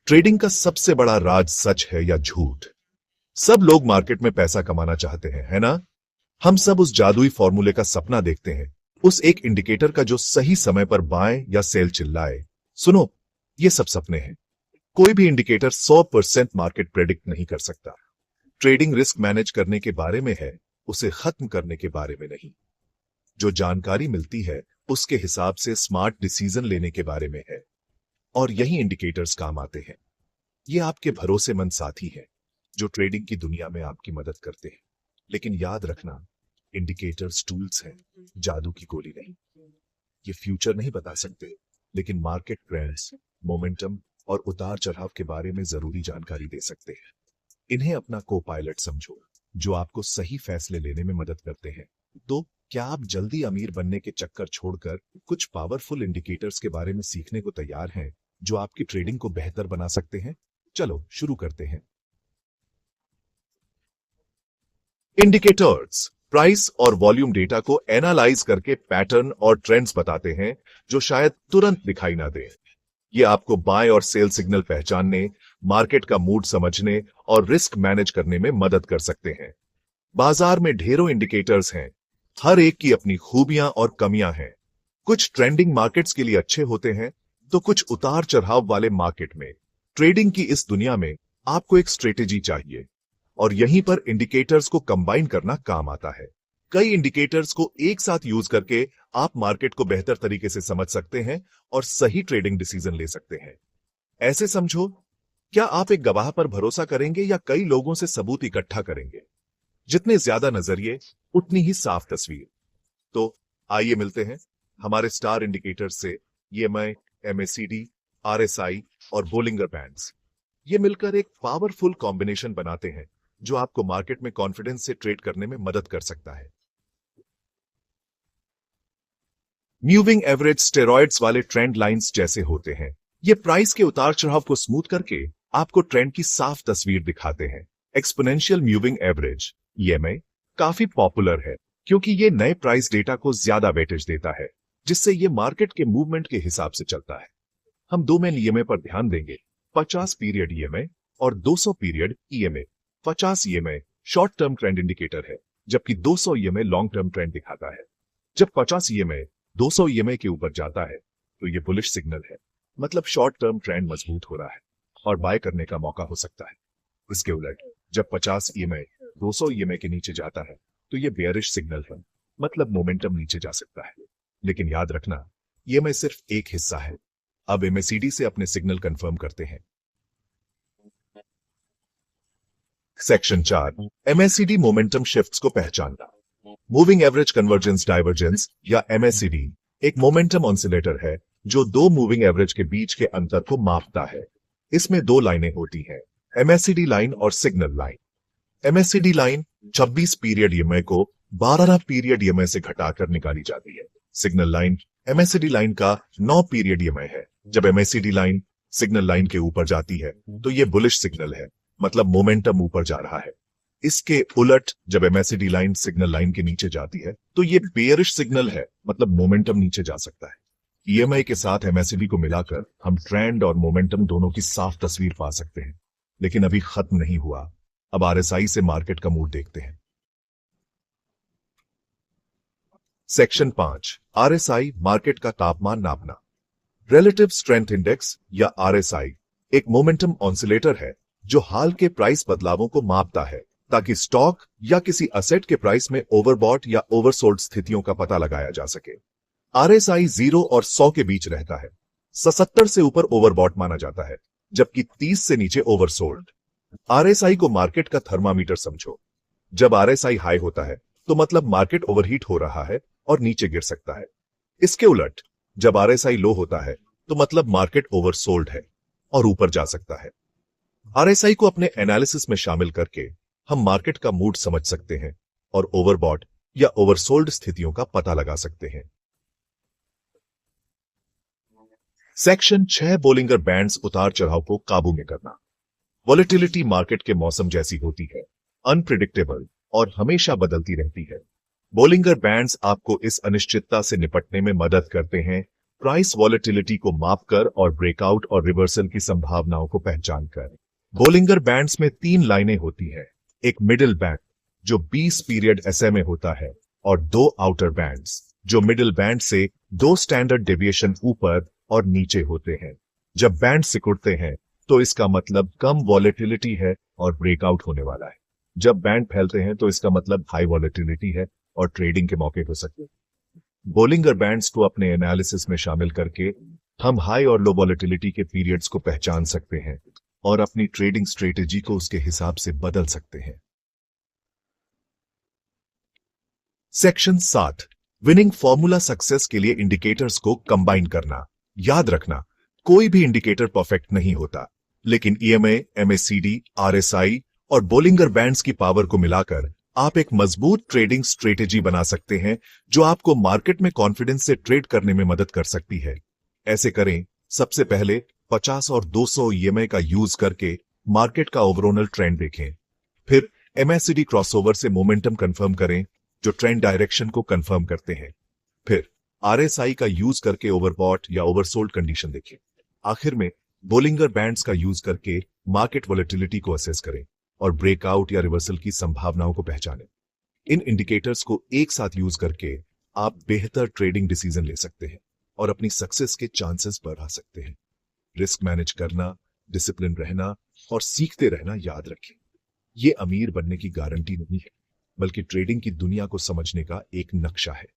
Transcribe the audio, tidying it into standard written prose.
Trading का सबसे बड़ा राज सच है या झूठ? सब लोग मार्केट में पैसा कमाना चाहते हैं, है ना? हम सब उस जादुई फॉर्मूले का सपना देखते हैं, उस एक इंडिकेटर का जो सही समय पर बाएं या सेल चिल्लाए। सुनो, ये सब सपने हैं। कोई भी इंडिकेटर 100% मार्केट प्रेडिक्ट नहीं कर सकता। ट्रेडिंग रिस्क मैनेज करने के बारे में है, उसे खत्म करने के बारे में नहीं। जो जानकारी मिलती है उसके हिसाब से स्मार्ट डिसीजन लेने के बारे में है, और यही इंडिकेटर्स काम आते हैं। ये आपके भरोसेमंद साथी हैं जो ट्रेडिंग की दुनिया में आपकी मदद करते हैं। लेकिन याद रखना, इंडिकेटर्स टूल्स हैं, जादू की गोली नहीं। ये फ्यूचर नहीं बता सकते, लेकिन मार्केट ट्रेंड्स, मोमेंटम और उतार चढ़ाव के बारे में जरूरी जानकारी दे सकते हैं। इन्हें अपना को पायलट समझो, जो आपको सही फैसले लेने में मदद करते हैं। तो क्या आप जल्दी अमीर बनने के चक्कर छोड़कर कुछ पावरफुल इंडिकेटर्स के बारे में सीखने को तैयार हैं, जो आपकी ट्रेडिंग को बेहतर बना सकते हैं? चलो शुरू करते हैं। इंडिकेटर्स प्राइस और वॉल्यूम डेटा को एनालाइज करके पैटर्न और ट्रेंड्स बताते हैं जो शायद तुरंत दिखाई ना दे। ये आपको बाय और सेल सिग्नल पहचानने, मार्केट का मूड समझने और रिस्क मैनेज करने में मदद कर सकते हैं। बाजार में ढेरों इंडिकेटर्स हैं, हर एक की अपनी खूबियां और कमियां हैं। कुछ ट्रेंडिंग मार्केट्स के लिए अच्छे होते हैं, तो कुछ उतार चढ़ाव वाले मार्केट में। ट्रेडिंग की इस दुनिया में आपको एक स्ट्रेटेजी चाहिए, और यहीं पर इंडिकेटर्स को कंबाइन करना काम आता है। कई इंडिकेटर्स को एक साथ यूज करके आप मार्केट को बेहतर तरीके से समझ सकते हैं और सही ट्रेडिंग डिसीजन ले सकते हैं। ऐसे समझो, क्या आप एक गवाह पर भरोसा करेंगे या कई लोगों से सबूत इकट्ठा करेंगे? जितने ज्यादा नजरिए, उतनी ही साफ तस्वीर। तो आइए मिलते हैं हमारे स्टार इंडिकेटर्स से। ईएमआई, एमएसीडी, आरएसआई और बोलिंगर बैंड्स, ये मिलकर एक पावरफुल कॉम्बिनेशन बनाते हैं जो आपको मार्केट में कॉन्फिडेंस से ट्रेड करने में मदद कर सकता है। मूविंग एवरेज स्टेरॉइड्स वाले ट्रेंड लाइंस जैसे होते हैं। ये प्राइस के उतार चढ़ाव को स्मूथ करके आपको ट्रेंड की साफ तस्वीर दिखाते हैं। एक्सपोनेंशियल मूविंग एवरेज ईएमआई काफी पॉपुलर है क्योंकि ये नए प्राइस डेटा को ज्यादा वेटेज देता है, जिससे ये मार्केट के मूवमेंट के हिसाब से चलता है। हम दो मेन ईएमआई पर ध्यान देंगे, 50 पीरियड ईएमआई और 200 period EMI. 50 EMI short term trend indicator है, जबकि 200 ईएमआई लॉन्ग टर्म ट्रेंड दिखाता है। जब 50 ईएमआई 200 ईएमआई के ऊपर जाता है तो ये बुलिश सिग्नल है, मतलब शॉर्ट टर्म ट्रेंड मजबूत हो रहा है और बाय करने का मौका हो सकता है। इसके उलट जब 50 ईएमआई 200 ईएमआई के नीचे जाता है तो ये बेयरिश सिग्नल है, मतलब मोमेंटम नीचे जा सकता है। लेकिन याद रखना, ईएमआई सिर्फ एक हिस्सा है। अब एमएसीडी से अपने सिग्नल कंफर्म करते हैं। सेक्शन 4, एमएसीडी मोमेंटम शिफ्ट्स को पहचानना। मूविंग एवरेज कन्वर्जेंस डाइवर्जेंस या एमएसीडी एक मोमेंटम ऑसिलेटर है जो दो मूविंग एवरेज के बीच के अंतर को मापता है। इसमें दो लाइनें होती हैं, एमएसीडी लाइन और signal line. MACD line 26 period EMI को 12 पीरियड ईएमआई से घटाकर निकाली जाती है। सिग्नल लाइन एमएसीडी लाइन का 9 पीरियड ईएमआई है। जब एमएसीडी लाइन सिग्नल लाइन के ऊपर जाती है तो यह बुलिश सिग्नल है, मतलब मोमेंटम ऊपर जा रहा है। इसके उलट जब एमएसीडी लाइन सिग्नल लाइन के नीचे जाती है तो ये बेयरिश सिग्नल है, मतलब मोमेंटम नीचे जा सकता है। ईएमआई के साथ एमएसीडी को मिलाकर हम ट्रेंड और मोमेंटम दोनों की साफ तस्वीर पा सकते हैं। लेकिन अभी खत्म नहीं हुआ, अब आरएसआई से मार्केट का मूड देखते हैं। सेक्शन 5, आरएसआई मार्केट का तापमान नापना। रिलेटिव स्ट्रेंथ इंडेक्स या आरएसआई एक मोमेंटम ऑसिलेटर है जो हाल के प्राइस बदलावों को मापता है ताकि स्टॉक या किसी असेट के प्राइस में ओवरबॉट या ओवरसोल्ड स्थितियों का पता लगाया जा सके। आरएसआई 0 और 100 के बीच रहता है। 77 से ऊपर ओवरबॉट माना जाता है, जबकि 30 से नीचे ओवरसोल्ड। आरएसआई को मार्केट का थर्मामीटर समझो। जब आरएसआई हाई होता है तो मतलब मार्केट ओवरहीट हो रहा है और नीचे गिर सकता है। इसके उलट जब आरएसआई लो होता है तो मतलब मार्केट ओवरसोल्ड है और ऊपर जा सकता है। आरएसआई को अपने एनालिसिस में शामिल करके हम मार्केट का मूड समझ सकते हैं और ओवरबॉट या ओवरसोल्ड स्थितियों का पता लगा सकते हैं। सेक्शन 6, बोलिंगर बैंड्स उतार चढ़ाव को काबू में करना। वॉलेटिलिटी मार्केट के मौसम जैसी होती है, अनप्रिडिक्टेबल और हमेशा बदलती रहती है। बोलिंगर बैंड्स आपको इस अनिश्चितता से निपटने में मदद करते हैं प्राइस वॉलेटिलिटी को मापकर और ब्रेकआउट और रिवर्सल की संभावनाओं को पहचान कर। बोलिंगर बैंड्स में 3 लाइनें होती हैं, एक मिडिल बैंड जो 20 पीरियड SMA होता है और 2 आउटर बैंड्स जो मिडिल बैंड से 2 स्टैंडर्ड डेविएशन ऊपर और नीचे होते हैं। जब बैंड सिकुड़ते हैं तो इसका मतलब कम वॉलेटिलिटी है और ब्रेकआउट होने वाला है। जब बैंड फैलते हैं तो इसका मतलब हाई वॉलेटिलिटी है और ट्रेडिंग के मौके हो सकते हैं। बोलिंगर बैंड्स को अपने एनालिसिस में शामिल करके हम हाई और लो वॉलेटिलिटी के पीरियड्स को पहचान सकते हैं और अपनी ट्रेडिंग स्ट्रेटेजी को उसके हिसाब से बदल सकते हैं। सेक्शन 7, विनिंग फॉर्मूला सक्सेस के लिए इंडिकेटर्स को कंबाइन करना। याद रखना, कोई भी इंडिकेटर परफेक्ट नहीं होता, लेकिन EMA, MACD, RSI और बोलिंगर बैंड्स की पावर को मिलाकर आप एक मजबूत ट्रेडिंग स्ट्रेटेजी बना सकते हैं जो आपको मार्केट में कॉन्फिडेंस से ट्रेड करने में मदद कर सकती है। ऐसे करें, सबसे पहले 50 और 200 EMA का यूज करके मार्केट का ओवरऑल ट्रेंड देखें। फिर MACD क्रॉसओवर से मोमेंटम कंफर्म करें जो ट्रेंड डायरेक्शन को कंफर्म करते हैं। फिर RSI का यूज करके ओवरबॉट या ओवरसोल्ड कंडीशन देखें। आखिर में बोलिंगर बैंड्स का यूज करके मार्केट वॉलेटिलिटी को असेस करें और ब्रेकआउट या रिवर्सल की संभावनाओं को पहचानें। इन इंडिकेटर्स को एक साथ यूज करके आप बेहतर ट्रेडिंग डिसीजन ले सकते हैं और अपनी सक्सेस के चांसेस बढ़ा सकते हैं। रिस्क मैनेज करना, डिसिप्लिन रहना और सीखते रहना याद रखें। ये अमीर बनने की गारंटी नहीं है, बल्कि ट्रेडिंग की दुनिया को समझने का एक नक्शा है।